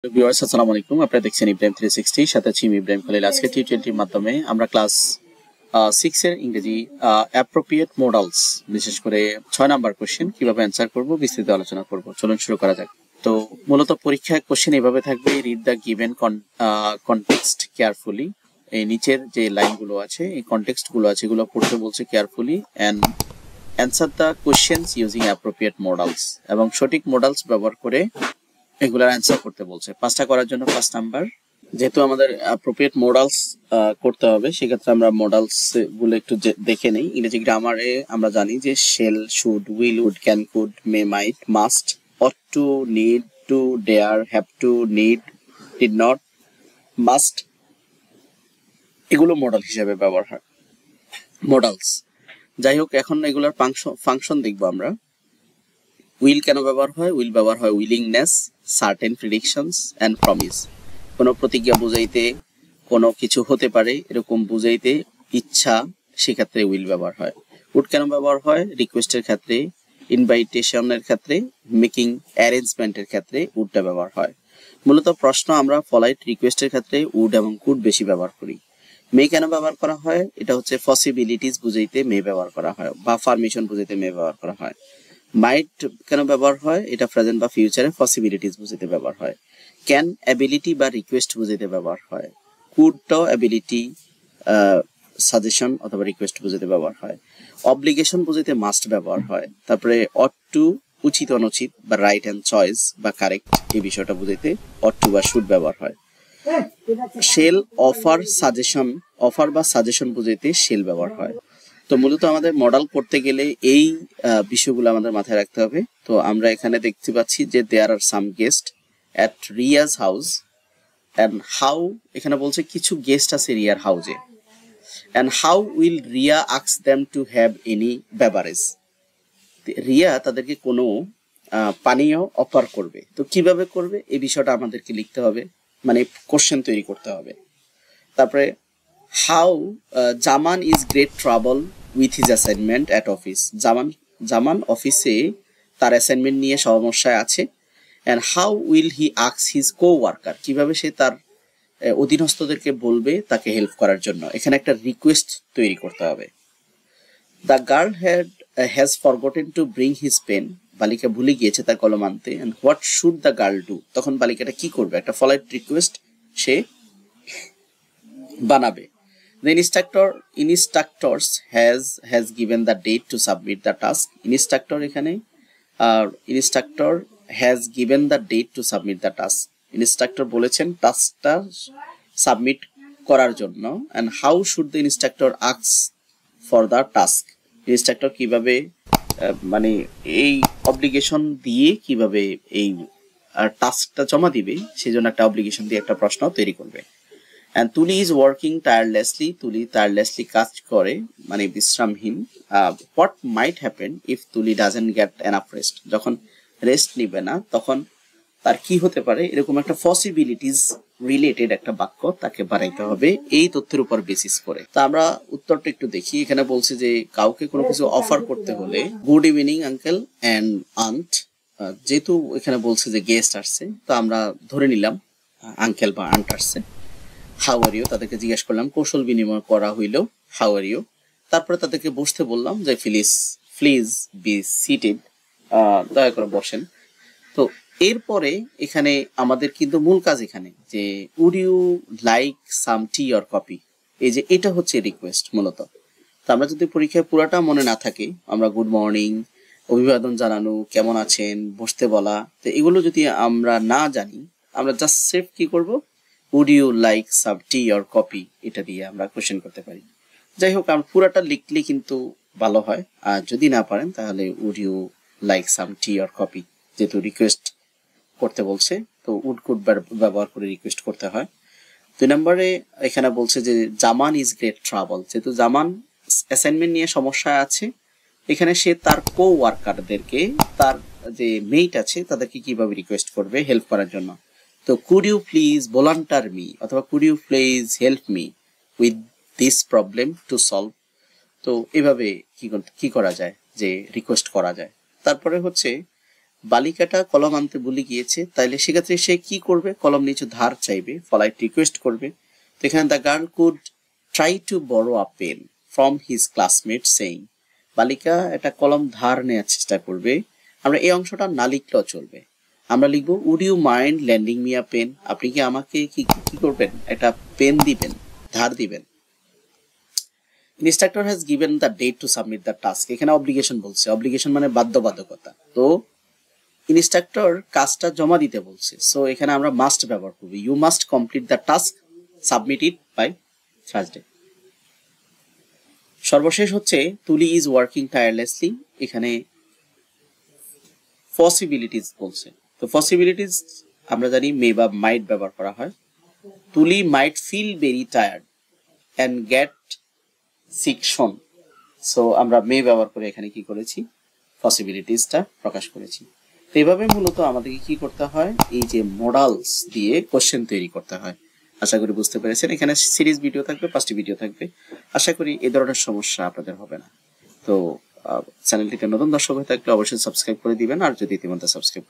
Viewers আসসালামু আলাইকুম, আপনারা দেখছেন ইব্রাহিম 360, সাথে আছি ইব্রাহিম খলিল। আজকে টি20 মাধ্যমে আমরা ক্লাস 6 এর ইংরেজি অ্যাপ্রোপ্রিয়েট মডালস, বিশেষ করে 6 নাম্বার কোশ্চেন কিভাবে অ্যান্সার করব বিস্তারিত আলোচনা করব। চলুন শুরু করা যাক। তো মূলত পরীক্ষায় কোশ্চেন এভাবে থাকবে: read the given context carefully. এই নিচের যে লাইনগুলো আছে, এই কনটেক্সট গুলো আছে, এগুলো পড়তে বলছে carefully, and answer the questions using appropriate modals, এবং সঠিক মডালস ব্যবহার করে এগুলার অ্যান্সার করতে বলছে। 5টা করার জন্য 5 নাম্বার। যেহেতু আমাদের অ্যাপ্রোপ্রিয়েট মডালস করতে হবে, সেক্ষেত্রে আমরা মডালস গুলো একটু দেখে নেই। ইংরেজি গ্রামারে আমরা জানি যে shall, should, will, would, can, could, may, might, must, ought to, need to, dare, have to, need, did not, must, এগুলো মডাল হিসেবে ব্যবহার হয়, মডালস। যাই হোক, এখন এগুলোর ফাংশন দেখবো আমরা। উইল কেন ব্যবহার হয়? উইল ব্যবহার হয় willingness, certain predictions and promise. কোনো প্রতিজ্ঞা বুঝাইতে, কোনো কিছু হতে পারে এরকম বুঝাইতে, ইচ্ছা, সেক্ষেত্রে উইল ব্যবহার হয়। উড কেন ব্যবহার হয়? রিকোয়েস্টের ক্ষেত্রে, ইনভাইটেশনের ক্ষেত্রে, মেকিং অ্যারেঞ্জমেন্টের ক্ষেত্রে উডটা ব্যবহার হয়। মূলত প্রশ্ন আমরা পলাইট রিকোয়েস্টের ক্ষেত্রে উড এবং কুড বেশি ব্যবহার করি। মে কেন ব্যবহার করা হয়? এটা হচ্ছে পসিবিলিটিস বুঝাইতে মে ব্যবহার করা হয়, বা পারমিশন বুঝাইতে মে ব্যবহার করা হয়। মাইট কেন ব্যবহার হয়? এটা প্রেজেন্ট বা ফিউচারে পসিবিলিটিস বুঝাইতে ব্যবহার হয়। ক্যান অ্যাবিলিটি বা রিকোয়েস্ট বুঝাইতে ব্যবহার হয়। কুডটাও অ্যাবিলিটি, সাজেশন অথবা রিকোয়েস্ট বুঝাইতে ব্যবহার হয়। অব্লিগেশন বুঝাইতে মাস্ট ব্যবহার হয়। তারপরে অট টু, উচিত অনুচিত বা রাইট অ্যান্ড চয়েস বা কারেক্ট, এই বিষয়টা বুঝাইতে অট টু বা শুড ব্যবহার হয়। শেল, অফার, সাজেশন, অফার বা সাজেশন বুঝাইতে শেল ব্যবহার হয়। তো মূলত আমাদের মডেল করতে গেলে এই বিষয়গুলো আমাদের মাথায় রাখতে হবে। তো আমরা এখানে দেখতে পাচ্ছি যে there are some guest at Riya's house, and how, এখানে বলছে কিছু গেস্ট আছে রিয়ার হাউসে, and how will Riya ask them to have any beverage. Riya তাদেরকে কোনো পানীয় অফার করবে, তো কিভাবে করবে এই বিষয়টা আমাদেরকে লিখতে হবে, মানে কোশ্চেন তৈরি করতে হবে। তারপরে how Zaman is great trouble with his assignment at office. Zaman অফিসে তার অ্যাসাইনমেন্ট নিয়ে সমস্যায় আছে। And how will he ask his coworker, কিভাবে সে তার অধীনস্থদেরকে বলবে তাকে হেল্প করার জন্য। এখানে একটা রিকোয়েস্ট তৈরি করতে হবে। The girl has forgotten to bring his pen, বালিকা ভুলে গিয়েছে তার কলম আনতে। And what should the girl do, তখন বালিকাটা কি করবে? একটা ফলাইট রিকোয়েস্ট সে বানাবে। The instructors has given the date to submit the task. Instructor এখানে instructor has given the date to submit the task. Instructor বলেছেন টাস্কটা সাবমিট করার জন্য। and how should the instructor ask for the task? Instructor কিভাবে মানে এই obligation দিয়ে কিভাবে এই টাস্কটা জমা দিবে, সেজন্য একটা অব্লিগেশন দিয়ে একটা প্রশ্ন তৈরি করবে। And তুলি is working tirelessly, তুলি tirelessly কাজ করে মানে বিশ্রামহীন। What might happen if তুলি doesn't get enough rest, যখন রেস্ট নিবে না তখন তার কি হতে পারে, এরকম একটা পসিবিলিটিস রিলেটেড একটা বাক্য তাকে বানাইতে হবে এই তথ্যের উপর বেসিস করে। তা আমরা উত্তরটা একটু দেখি। এখানে বলছে যে কাউকে কোনো কিছু অফার করতে হলে, good evening uncle and aunt, যেহেতু এখানে বলছে যে গেস্ট আসছে, তো আমরা ধরে নিলাম আঙ্কেল বা আন্ট আসছে। হাউ আর ইউ, তাদেরকে জিজ্ঞেস করলাম, কৌশল বিনিময় করা হইল হাউ আর ইউ। তারপরে তাদেরকে বসতে বললাম যে প্লিজ বি সিটেড, দয়া করে বসেন। তো এরপরে এখানে আমাদের কিন্তু মূল কাজ এখানে যে would you like some tea or coffee, এই যে এটা হচ্ছে রিকোয়েস্ট মূলত। তো আমরা যদি পরীক্ষায় পুরাটা মনে না থাকে, আমরা গুড মর্নিং, অভিবাদন জানানো, কেমন আছেন, বসতে বলা, তো এগুলো যদি আমরা না জানি, আমরা জাস্ট সেফ কি করব, would you like some tea or coffee, এটা দিয়ে আমরা কোশ্চেন করতে পারি। যাই হোক, আমরা পুরাটা লিখলে কিন্তু ভালো হয়, আর যদি না পারেন তাহলে would you like some tea or coffee, যেহেতু রিকোয়েস্ট করতে বলছে তো উড কুড ব্যবহার করে রিকোয়েস্ট করতে হয়। 2 নম্বরে এখানে বলছে যে জামান ইজ গ্রেট ট্রাবল, যেহেতু জামান অ্যাসাইনমেন্ট নিয়ে সমস্যায় আছে, এখানে সে তার কো ওয়ার্কারদেরকে, তার যে মেট আছে তাদেরকে কিভাবে রিকোয়েস্ট করবে হেল্প করার জন্য। তো could you please volunteer me, অথবা could you please help me with this problem to solve. তো এভাবে কি করা যায়, যে রিকোয়েস্ট করা যায়। তারপরে হচ্ছে বালিকাটা কলম আনতে ভুলে গিয়েছে, তাইলে সেক্ষেত্রে সে কি করবে? কলম নিচে ধার চাইবে, পলাইট রিকোয়েস্ট করবে। তো এখানে the girl could try to borrow a pen from his classmate saying, বালিকা একটা কলম ধার নেওয়ার চেষ্টা করবে। আমরা এই অংশটা না লিখলেও চলবে, আমরা লিখবো would you mind lending me a pen, আপনি কি আমাকে কি করবেন? একটা পেন দিবেন, ধার দিবেন। Instructor has given the date to submit the task, এখানে অব্লিগেশন বলছে, অব্লিগেশন মানে বাধ্যবাধকতা। তো ইনস্ট্রাক্টর কাজটা জমা দিতে বলছে, সো এখানে আমরা মাস্ট ব্যবহার করব, you must complete the task, submit it by Thursday. সর্বশেষ হচ্ছে তুলি ইজ ওয়ার্কিং টায়ারলেসলি, এখানে পসিবিলিটিস বলছে। তো পসিবিলিটিস আমরা জানি মে বা মাইট ব্যবহার করা হয়। Tuli might feel very tired and get sick soon, so আমরা মে ব্যবহার করে এখানে কি করেছি? পসিবিলিটিসটা প্রকাশ করেছি। তো এইভাবে মূলত আমাদেরকে কি করতে হয়? এই যে মডালস দিয়ে কোশ্চেন তৈরি করতে হয়। আশা করি বুঝতে পেরেছেন। এখানে সিরিজ ভিডিও থাকবে, 5টি ভিডিও থাকবে। আশা করি এই ধরনের সমস্যা আপনাদের হবে না। তো চ্যানেলটিতে নতুন দর্শক হয়ে থাকলে অবশ্যই সাবস্ক্রাইব করে দিবেন, আর যদি ইতিমধ্যে সাবস্ক্রাইব